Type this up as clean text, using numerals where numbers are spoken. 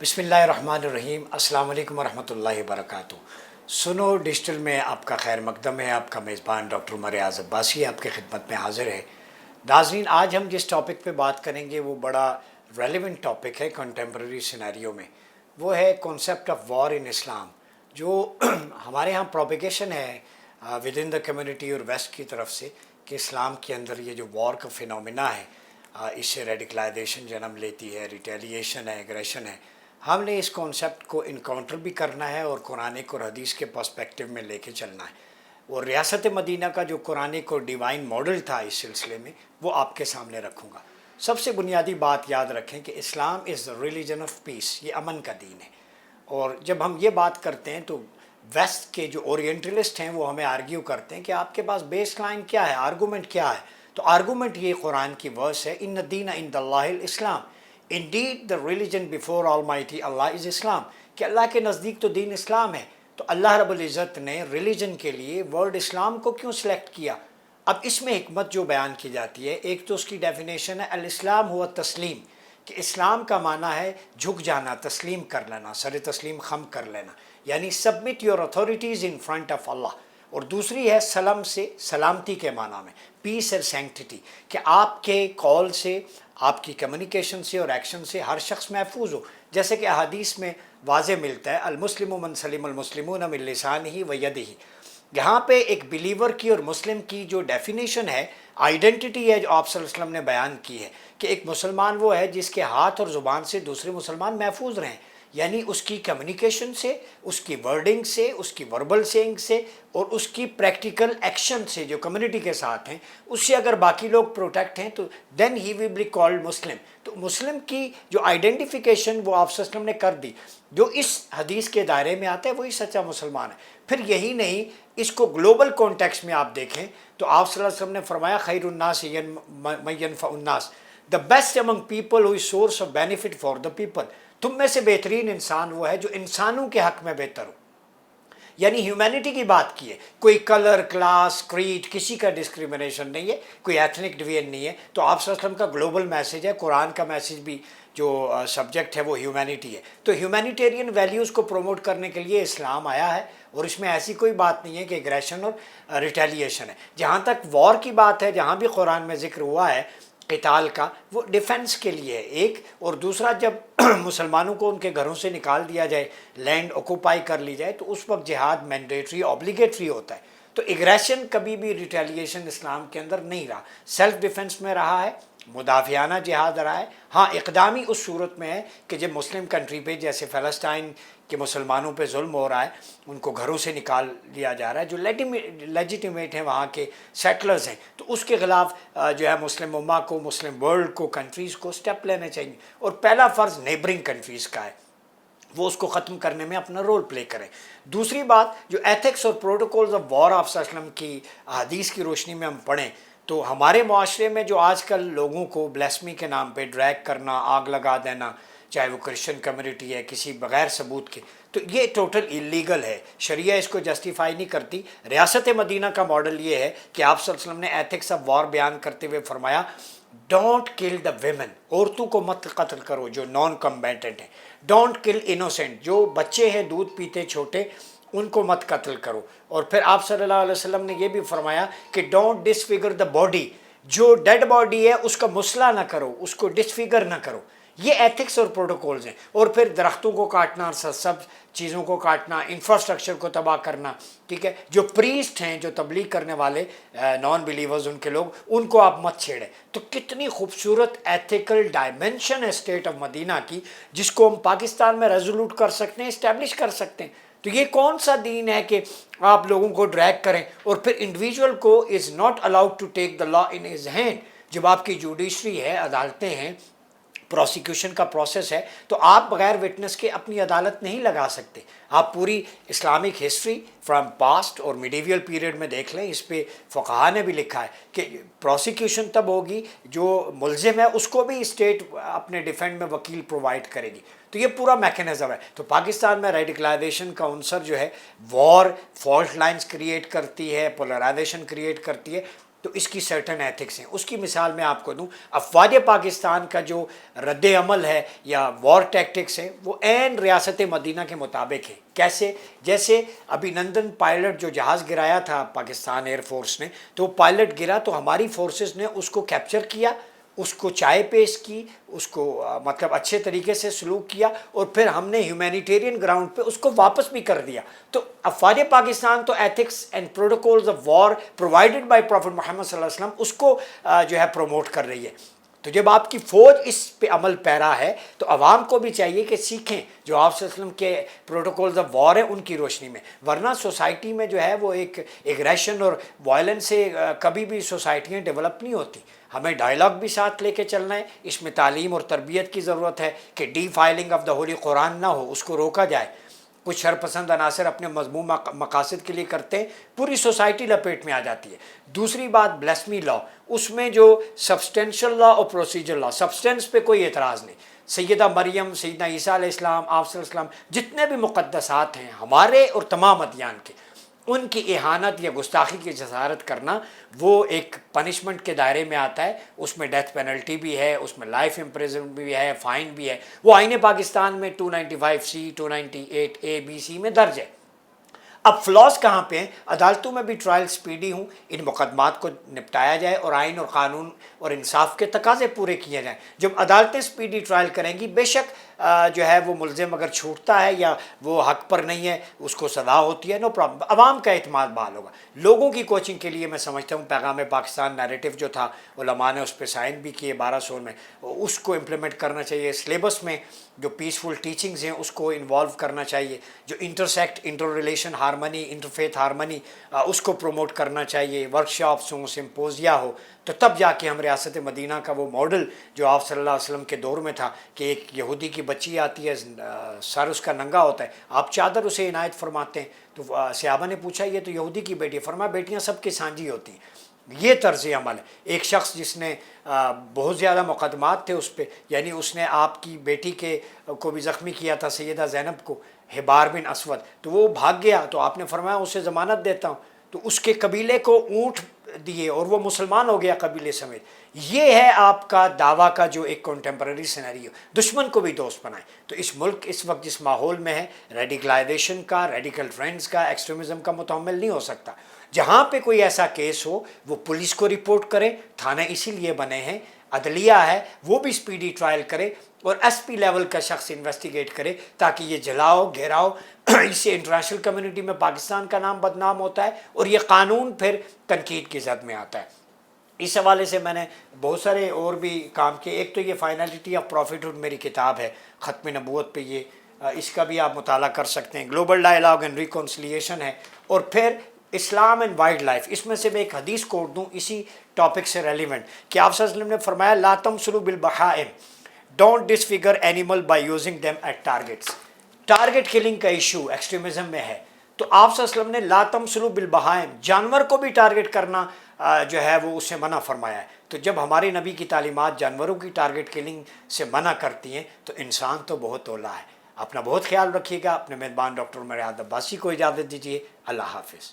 बिस्मिल्लाहिर्रहमानिर्रहीम। अस्सलाम वालेकुम वरहमतुल्लाहि वबरकातुहू। सुनो डिजिटल में आपका खैर मकदम है। आपका मेज़बान डॉक्टर उमर रियाज़ अब्बासी आपकी खिदमत में हाज़िर है। नाज़रीन, आज हम जिस टॉपिक पे बात करेंगे वो बड़ा रेलेवेंट टॉपिक है कंटेम्प्रेरी सिनेरियो में। वो है कॉन्सेप्ट ऑफ वॉर इन इस्लाम, जो हमारे यहाँ प्रोपिगेशन है विद इन द कम्युनिटी और वेस्ट की तरफ से कि इस्लाम के अंदर ये जो वॉर का फिनोमिना है, इससे रेडिकलाइजेशन जन्म लेती है, रिटेलिएशन है, एग्रेशन है। हमने इस कॉन्सेप्ट को इनकाउंटर भी करना है और कुरानिक और हदीस के पर्सपेक्टिव में लेके चलना है। और रियासत मदीना का जो कुरानिक और डिवाइन मॉडल था इस सिलसिले में, वो आपके सामने रखूँगा। सबसे बुनियादी बात याद रखें कि Islam is the religion of peace, ये अमन का दीन है। और जब हम ये बात करते हैं तो वेस्ट के जो ओरिएंटलिस्ट हैं वो हमें आर्ग्यू करते हैं कि आपके पास बेस लाइन क्या है, आर्गूमेंट क्या है। तो आर्गूमेंट ये कुरान की वर्स है, इन दीन इंदल्लाहिल इस्लाम, indeed the religion before almighty Allah is Islam, कि अल्लाह के नज़दीक तो दीन इस्लाम है। तो अल्लाह रब्बुल इज़्ज़त ने रिलीजन के लिए वर्ड इस्लाम को क्यों सिलेक्ट किया? अब इसमें हिकमत जो बयान की जाती है, एक तो उसकी डेफिनेशन है अल इस्लाम हुआ तस्लीम, कि इस्लाम का माना है झुक जाना, तस्लीम कर लेना, सर तस्लीम खम कर लेना, यानी submit your authorities in front of Allah. और दूसरी है सलम से सलामती के माना में, पीस एंड सैंक्टिटी, कि आपके कॉल से, आपकी कम्युनिकेशन से और एक्शन से हर शख्स महफूज हो। जैसे कि हदीस में वाज़े मिलता है अल मुस्लिमु मन सलिमल मुस्लिमून मिन लिसानिही व यदिही। यहाँ पे एक बिलीवर की और मुस्लिम की जो डेफिनेशन है, आइडेंटिटी है, जो आप सल्लल्लाहु अलैहि वसल्लम ने बयान की है कि एक मुसलमान वो है जिसके हाथ और ज़ुबान से दूसरे मुसलमान महफूज रहें, यानी उसकी कम्युनिकेशन से, उसकी वर्डिंग से, उसकी वर्बल सेइंग से और उसकी प्रैक्टिकल एक्शन से जो कम्युनिटी के साथ हैं, उससे अगर बाकी लोग प्रोटेक्ट हैं तो then he will be called Muslim. तो मुस्लिम की जो आइडेंटिफिकेशन वो आप सल्लल्लाहु अलैहि वसल्लम ने कर दी, जो इस हदीस के दायरे में आता है वही सच्चा मुसलमान है। फिर यही नहीं, इसको ग्लोबल कॉन्टेक्स्ट में आप देखें तो आप सल्लल्लाहु अलैहि वसल्लम ने फरमाया खैरुन्नास मन यनफउन्नास, the best among people who is source of benefit for the people. तुम में से बेहतरीन इंसान वो है जो इंसानों के हक में बेहतर हो, यानी ह्यूमैनिटी की बात की है। कोई कलर, क्लास, क्रीड, किसी का डिस्क्रिमिनेशन नहीं है, कोई एथनिक डिवीजन नहीं है। तो आप सल्लल्लाहु अलैहि वसल्लम का ग्लोबल मैसेज है, कुरान का मैसेज भी जो सब्जेक्ट है वो ह्यूमैनिटी है। तो ह्यूमैनिटेरियन वैल्यूज़ को प्रमोट करने के लिए इस्लाम आया है और इसमें ऐसी कोई बात नहीं है कि एग्रेशन और रिटेलिएशन है। जहाँ तक वॉर की बात है, जहाँ भी कुरान में जिक्र हुआ है क़िताल का, वो डिफेंस के लिए है एक। और दूसरा, जब मुसलमानों को उनके घरों से निकाल दिया जाए, लैंड ऑक्यूपाई कर ली जाए, तो उस वक्त जिहाद मैंडेटरी ऑब्लिगेटरी होता है। तो एग्रेशन कभी भी रिटेलिएशन इस्लाम के अंदर नहीं रहा, सेल्फ डिफेंस में रहा है, मुदाफ़ियाना जिहाद रहा है। हाँ, इक़दामी उस सूरत में है कि जब मुस्लिम कंट्री पे, जैसे फ़लस्तीन के मुसलमानों पे जुल्म हो रहा है, उनको घरों से निकाल लिया जा रहा है, जो लेजिटिमेट हैं, वहाँ के सेटलर्स हैं, तो उसके ख़िलाफ़ जो है मुस्लिम उम्मा को, मुस्लिम वर्ल्ड को, कंट्रीज़ को स्टेप लेने चाहिए। और पहला फ़र्ज़ नेबरिंग कंट्रीज़ का है, वो उसको ख़त्म करने में अपना रोल प्ले करें। दूसरी बात, जो एथिक्स और प्रोटोकॉल्स ऑफ वॉर ऑफ वसल्लम की हदीस की रोशनी में हम पढ़ें तो हमारे माशरे में जो आजकल लोगों को ब्लेस्मी के नाम पे ड्रैग करना, आग लगा देना, चाहे वो क्रिश्चियन कम्युनिटी है, किसी बग़ैर सबूत के, तो ये टोटल इलीगल है। शरिया इसको जस्टिफाई नहीं करती। रियासत मदीना का मॉडल ये है कि आप सल्लल्लाहु अलैहि वसल्लम ने एथिक्स ऑफ वॉर बयान करते हुए फरमाया डोंट किल द वेमेन, औरतों को मत कत्ल करो जो नॉन कम्बैटेंट हैं। डोंट किल इनोसेंट, जो बच्चे हैं दूध पीते छोटे, उनको मत कत्ल करो। और फिर आप सल्लल्लाहु अलैहि वसल्लम ने यह भी फरमाया कि डोंट डिसफिगर द बॉडी, जो डेड बॉडी है उसका मुसला ना करो, उसको डिसफिगर ना करो। ये एथिक्स और प्रोटोकॉल्स हैं। और फिर दरख्तों को काटना, सब चीज़ों को काटना, इंफ्रास्ट्रक्चर को तबाह करना, ठीक है। जो प्रीस्ट हैं, जो तबलीग करने वाले नॉन बिलीवर्स, उनके लोग, उनको आप मत छेड़ें। तो कितनी खूबसूरत एथिकल डायमेंशन है स्टेट ऑफ मदीना की, जिसको हम पाकिस्तान में रेजोल्यूट कर सकते हैं, इस्टेब्लिश कर सकते हैं। तो ये कौन सा दीन है कि आप लोगों को ड्रैग करें और फिर इंडिविजुअल को is not allowed to take the law in his hand. जब आपकी जुडिशरी है, अदालतें हैं, प्रोसिक्यूशन का प्रोसेस है, तो आप बग़ैर विटनेस के अपनी अदालत नहीं लगा सकते। आप पूरी इस्लामिक हिस्ट्री फ्राम पास्ट और मिडीवियल पीरियड में देख लें, इस पे फ़ुक़हा ने भी लिखा है कि प्रोसिक्यूशन तब होगी जो मुल्ज़िम है उसको भी स्टेट अपने डिफेंड में वकील प्रोवाइड करेगी। तो ये पूरा मैकेनिज़्म है। तो पाकिस्तान में रेडिकलाइजेशन का अंसर जो है, वॉर फॉल्ट लाइन्स क्रिएट करती है, पोलराइजेशन क्रिएट करती है। تو اس کی سرٹن ایتھکس ہیں. اس کی مثال میں آپ کو دوں, افواج پاکستان کا جو رد عمل ہے یا وار ٹیکٹکس ہیں وہ عین ریاست مدینہ کے مطابق ہے. کیسے؟ جیسے ابھی نندن پائلٹ جو جہاز گرایا تھا پاکستان ایئر فورس نے, تو پائلٹ گرا تو ہماری فورسز نے اس کو کیپچر کیا, اس کو چائے پیش کی, اس کو مطلب اچھے طریقے سے سلوک کیا, اور پھر ہم نے ہیومینیٹیرین گراؤنڈ پہ اس کو واپس بھی کر دیا. تو افواج پاکستان تو ethics and protocols of war provided by prophet Muhammad صلی اللہ علیہ وسلم اس کو جو ہے پروموٹ کر رہی ہے. تو جب آپ کی فوج اس پہ عمل پیرا ہے تو عوام کو بھی چاہیے کہ سیکھیں جو آپ صلی اللہ علیہ وسلم کے پروٹوکولز آف وار ہیں ان کی روشنی میں. ورنہ سوسائٹی میں جو ہے وہ ایک ایگریشن اور وائلنس سے کبھی بھی سوسائٹیاں ڈیولپ نہیں ہوتی. ہمیں ڈائلاگ بھی ساتھ لے کے چلنا ہے. اس میں تعلیم اور تربیت کی ضرورت ہے کہ defiling of the holy Quran نہ ہو, اس کو روکا جائے. کچھ شرپسند عناصر اپنے مضمون مقاصد کے لیے کرتے ہیں, پوری سوسائٹی لپیٹ میں آ جاتی ہے. دوسری بات بلیسمی لا, اس میں جو سبسٹینشل لا اور پروسیجر لا, سبسٹینس پہ کوئی اعتراض نہیں. سیدہ مریم, سیدنا عیسیٰ علیہ السلام, آپ صلی اللہ علیہ وسلم, جتنے بھی مقدسات ہیں ہمارے اور تمام ادیان کے, ان کی اہانت یا گستاخی کی جسارت کرنا وہ ایک پنشمنٹ کے دائرے میں آتا ہے. اس میں ڈیتھ پینلٹی بھی ہے, اس میں لائف امپریزن بھی ہے, فائن بھی ہے. وہ آئین پاکستان میں 295C 298A B C میں درج ہے. اب فلاس کہاں پہ ہیں؟ عدالتوں میں بھی ٹرائل سپیڈی ہوں, ان مقدمات کو نپٹایا جائے اور آئین اور قانون اور انصاف کے تقاضے پورے کیے جائیں. جب عدالتیں سپیڈی ٹرائل کریں گی, بے شک جو ہے وہ ملزم اگر چھوٹتا ہے یا وہ حق پر نہیں ہے اس کو سزا ہوتی ہے, نو پرابلم. عوام کا اعتماد بحال ہوگا. لوگوں کی کوچنگ کے لیے میں سمجھتا ہوں پیغام پاکستان نیریٹو جو تھا علماء نے اس پہ سائن بھی کیے 1200 میں, اس کو امپلیمنٹ کرنا چاہیے. سلیبس میں جو پیسفل ٹیچنگز ہیں اس کو انوالو کرنا چاہیے. جو intersect, inter relation harmony, interfaith harmony, اس کو پروموٹ کرنا چاہیے. ورکشاپس ہوں, سمپوزیا ہو, تو تب جا کے ہم ریاست مدینہ کا وہ ماڈل جو آپ صلی اللہ علیہ وسلم کے دور میں تھا کہ ایک یہودی کی بچی آتی ہے, سر اس کا ننگا ہوتا ہے, آپ چادر اسے عنایت فرماتے ہیں. تو صحابہ نے پوچھا یہ تو یہودی کی بیٹی ہے, فرمایا بیٹیاں سب کی سانجھی ہوتی ہیں. یہ طرز عمل ہے. ایک شخص جس نے بہت زیادہ مقدمات تھے اس پہ, یعنی اس نے آپ کی بیٹی کے کو بھی زخمی کیا تھا, سیدہ زینب کو, حبار بن اسود, تو وہ بھاگ گیا. تو آپ نے فرمایا اسے ضمانت دیتا ہوں. تو اس کے قبیلے کو اونٹ دیے اور وہ مسلمان ہو گیا قبیلے سمیت. یہ ہے آپ کا دعویٰ کا جو ایک کنٹمپریری سینیریو, دشمن کو بھی دوست بنائیں. تو اس ملک اس وقت جس ماحول میں ہے, ریڈیکلائزیشن کا, ریڈیکل فرینڈز کا, ایکسٹریمزم کا متحمل نہیں ہو سکتا. جہاں پہ کوئی ایسا کیس ہو وہ پولیس کو رپورٹ کرے, تھانے اسی لیے بنے ہیں, عدلیہ ہے وہ بھی سپیڈی ٹرائل کرے, اور ایس پی لیول کا شخص انویسٹیگیٹ کرے, تاکہ یہ جلاؤ گھیراؤ اس سے انٹرنیشنل کمیونٹی میں پاکستان کا نام بدنام ہوتا ہے اور یہ قانون پھر تنقید کی زد میں آتا ہے. اس حوالے سے میں نے بہت سارے اور بھی کام کیے. ایک تو یہ فائنلٹی آف پروفٹ میری کتاب ہے ختم نبوت پہ, یہ اس کا بھی آپ مطالعہ کر سکتے ہیں. گلوبل ڈائلاگ اینڈ ریکنسلیشن ہے. اور پھر اسلام اینڈ وائلڈ لائف, اس میں سے میں ایک حدیث کوٹ دوں اسی ٹاپک سے ریلیونٹ, کہ آپ صلی اللہ علیہ وسلم نے فرمایا لا تمثلوا بالبہائم, don't disfigure animal by using them at targets. Target killing کا ایشو ایکسٹریمزم میں ہے, تو آپ صلی اللہ علیہ وسلم نے لا تمثلوا بالبہائم, جانور کو بھی ٹارگیٹ کرنا جو ہے وہ اسے منع فرمایا ہے. تو جب ہمارے نبی کی تعلیمات جانوروں کی ٹارگیٹ کلنگ سے منع کرتی ہیں تو انسان تو بہت اولا ہے. اپنا بہت خیال رکھیے گا. اپنے میزبان ڈاکٹر عمر ریاض عباسی کو اجازت دیجیے. اللہ حافظ.